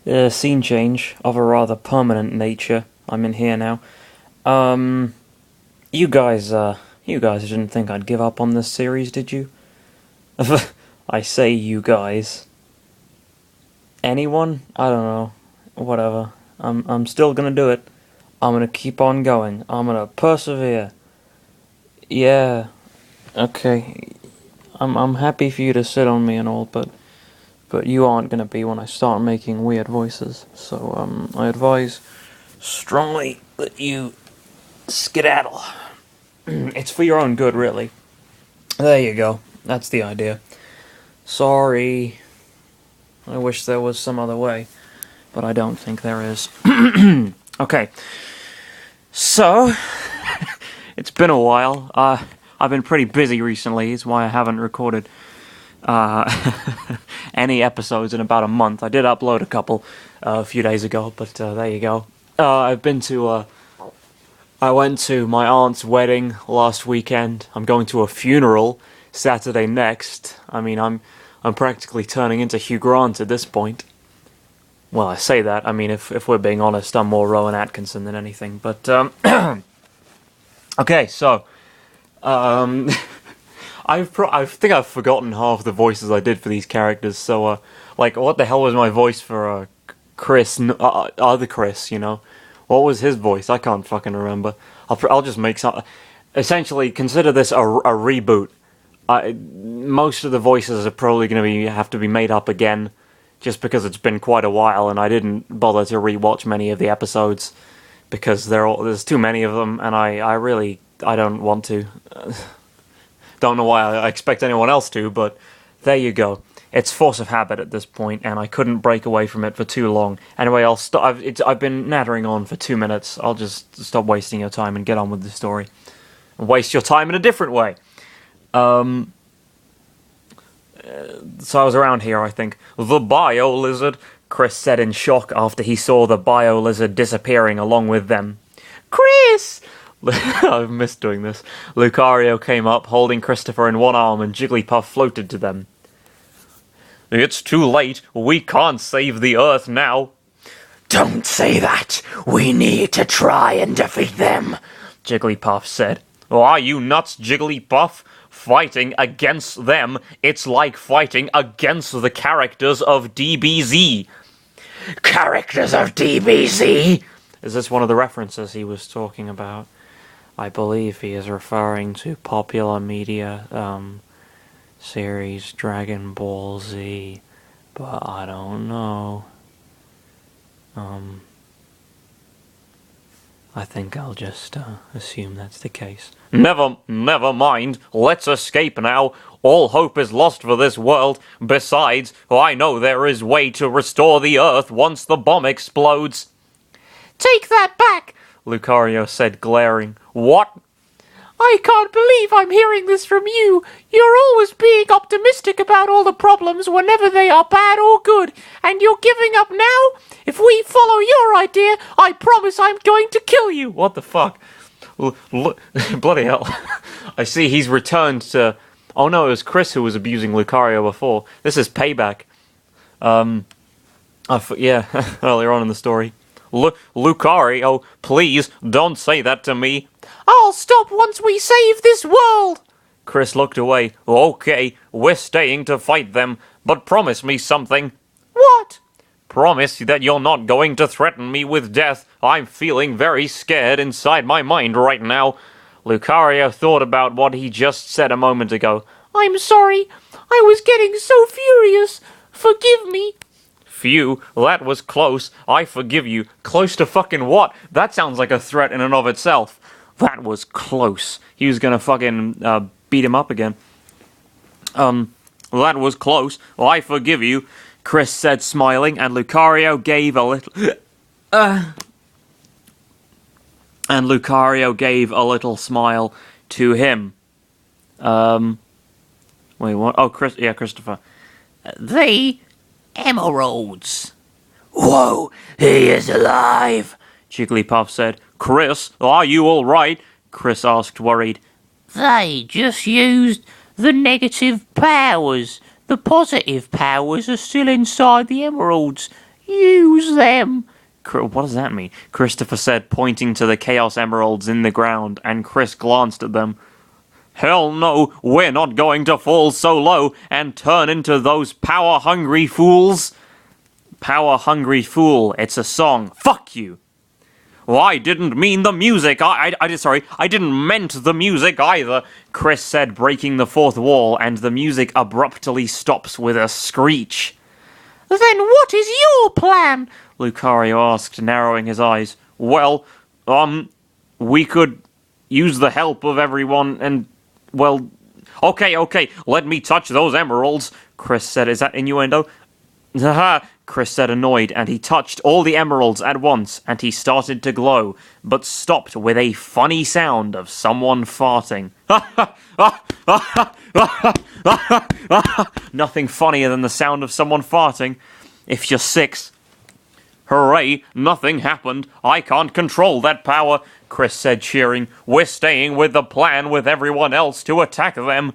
Scene change of a rather permanent nature. I'm in here now. Um, you guys didn't think I'd give up on this series, did you? I say you guys. Anyone? I don't know. Whatever. I'm still gonna do it. I'm gonna keep on going. I'm gonna persevere. Yeah. Okay. I'm happy for you to sit on me and all, but you aren't gonna be when I start making weird voices. So I advise strongly that you skedaddle. It's for your own good, really. There you go. That's the idea. Sorry. I wish there was some other way, but I don't think there is. Okay. So, it's been a while. I've been pretty busy recently, is why I haven't recorded any episodes in about a month. I did upload a couple a few days ago, but there you go. I went to my aunt's wedding last weekend. I'm going to a funeral Saturday next. I mean, I'm practically turning into Hugh Grant at this point. Well, I say that. I mean, if we're being honest, I'm more Rowan Atkinson than anything. But okay, so I think I've forgotten half the voices I did for these characters. So like, what the hell was my voice for Chris? Other Chris, you know. What was his voice? I can't fucking remember. I'll just make some. Essentially, consider this a reboot. Most of the voices are probably going to have to be made up again, just because it's been quite a while, and I didn't bother to rewatch many of the episodes because there's too many of them, and I really don't want to. Don't know why I expect anyone else to, but there you go. It's force of habit at this point, and I couldn't break away from it for too long. Anyway, I'll stop. I've been nattering on for 2 minutes. I'll just stop wasting your time and get on with the story. And waste your time in a different way. So I was around here, I think. The bio-lizard, Chris said in shock after he saw the bio-lizard disappearing along with them. Chris! I've missed doing this. Lucario came up, holding Christopher in one arm, and Jigglypuff floated to them. It's too late. We can't save the Earth now. Don't say that. We need to try and defeat them, Jigglypuff said. Are you nuts, Jigglypuff? Fighting against them, it's like fighting against the characters of DBZ. Characters of DBZ? Is this one of the references he was talking about? I believe he is referring to popular media, series Dragon Ball Z, but I don't know. I think I'll just assume that's the case. Never mind. Let's escape now. All hope is lost for this world. Besides, I know there is way to restore the Earth once the bomb explodes. Take that back, Lucario said, glaring. What? I can't believe I'm hearing this from you. You're always being optimistic about all the problems whenever they are bad or good, and you're giving up now? If we follow your idea, I promise I'm going to kill you. What the fuck? Bloody hell. I see he's returned to... Oh no, it was Chris who was abusing Lucario before. This is payback. Yeah, earlier on in the story. Lucario, please, don't say that to me. I'll stop once we save this world. Chris looked away. Okay, we're staying to fight them, but promise me something. What? Promise that you're not going to threaten me with death. I'm feeling very scared inside my mind right now. Lucario thought about what he just said a moment ago. I'm sorry. I was getting so furious. Forgive me. Phew, that was close. I forgive you. Close to fucking what? That sounds like a threat in and of itself. That was close. He was gonna fucking beat him up again. That was close. Well, I forgive you, Chris said, smiling, and Lucario gave a little... And Lucario gave a little smile to him. Wait, what? Oh, Christopher. The emeralds. Whoa, he is alive, Jigglypuff said. Chris, are you all right? Chris asked, worried. They just used the negative powers. The positive powers are still inside the emeralds. Use them. What does that mean? Christopher said, pointing to the Chaos Emeralds in the ground, and Chris glanced at them. Hell no, we're not going to fall so low and turn into those power-hungry fools. Power-hungry fool, it's a song. Fuck you. Well, I didn't mean the music. I didn't meant the music either, Chris said, breaking the fourth wall, and the music abruptly stops with a screech. Then what is your plan? Lucario asked, narrowing his eyes. Well, we could use the help of everyone and, well... Okay, let me touch those emeralds, Chris said. Is that innuendo? Haha, Chris said, annoyed, and he touched all the emeralds at once, and he started to glow, but stopped with a funny sound of someone farting. Nothing funnier than the sound of someone farting. If you're 6. Hooray, nothing happened. I can't control that power, Chris said, cheering. We're staying with the plan with everyone else to attack them.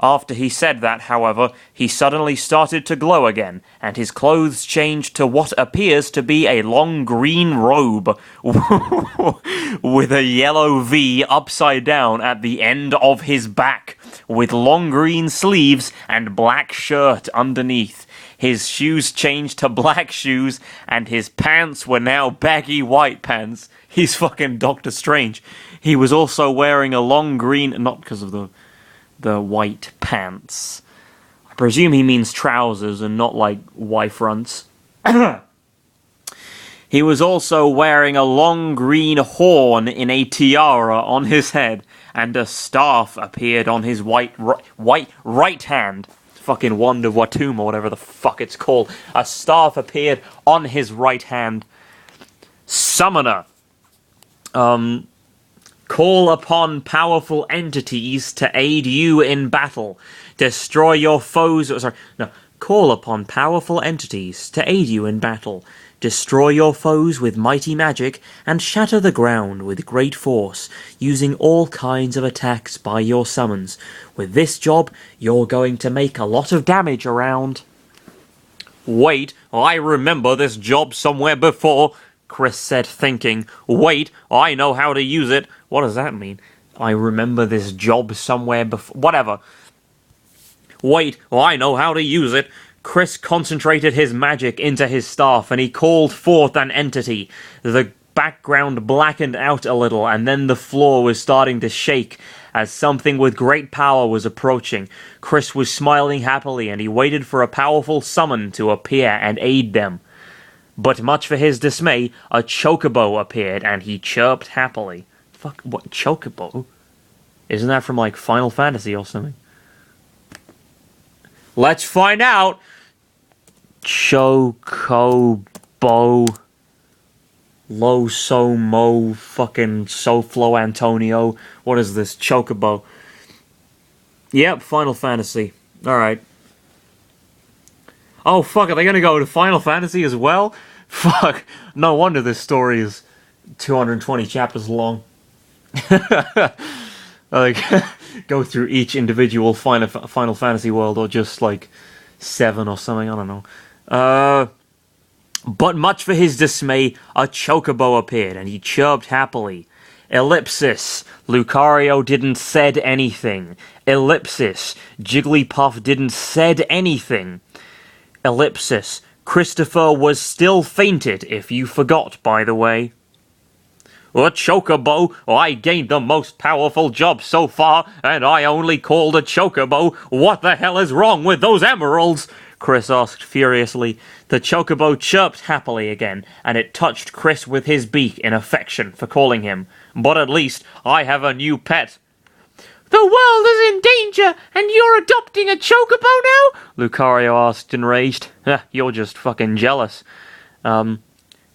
After he said that, however, he suddenly started to glow again, and his clothes changed to what appears to be a long green robe with a yellow V upside down at the end of his back, with long green sleeves and black shirt underneath. His shoes changed to black shoes, and his pants were now baggy white pants. He's fucking Doctor Strange. He was also wearing a long green... Not because of the white pants. I presume he means trousers and not, like, Y-fronts. He was also wearing a long green horn in a tiara on his head, and a staff appeared on his right hand. Fucking Wand of Watum, or whatever the fuck it's called. A staff appeared on his right hand. Summoner. Call upon powerful entities to aid you in battle. Destroy your foes... Call upon powerful entities to aid you in battle. Destroy your foes with mighty magic, and shatter the ground with great force, using all kinds of attacks by your summons. With this job, you're going to make a lot of damage around. Wait, I remember this job somewhere before, Chris said, thinking. Wait, I know how to use it. What does that mean? I remember this job somewhere before... Whatever. Wait, I know how to use it. Chris concentrated his magic into his staff, and he called forth an entity. The background blackened out a little, and then the floor was starting to shake as something with great power was approaching. Chris was smiling happily, and he waited for a powerful summon to appear and aid them. But much for his dismay, a chocobo appeared, and he chirped happily. Fuck, what, chocobo? Isn't that from, like, Final Fantasy or something? Let's find out! Chocobo. Lo So Mo fucking Soflo Antonio. What is this? Chocobo. Yep, Final Fantasy. Alright. Oh, fuck, are they gonna go to Final Fantasy as well? Fuck. No wonder this story is 220 chapters long. Like, go through each individual Final Fantasy world, or just, like, 7 or something, I don't know. But much for his dismay, a chocobo appeared, and he chirped happily. Ellipsis. Lucario didn't said anything. Ellipsis. Jigglypuff didn't said anything. Ellipsis. Christopher was still fainted, if you forgot, by the way. A chocobo? I gained the most powerful job so far, and I only called a chocobo. What the hell is wrong with those emeralds? Chris asked furiously. The chocobo chirped happily again, and it touched Chris with his beak in affection for calling him. But at least I have a new pet. The world is in danger, and you're adopting a chocobo now? Lucario asked, enraged. You're just fucking jealous.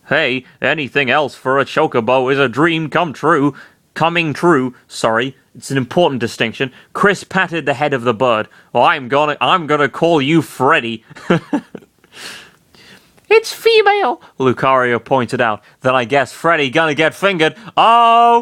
Hey, anything else for a chocobo is a dream come true. Coming true, sorry. It's an important distinction. Chris patted the head of the bird. Well, I'm gonna call you Freddy. It's female, Lucario pointed out. Then I guess Freddy gonna get fingered. Oh!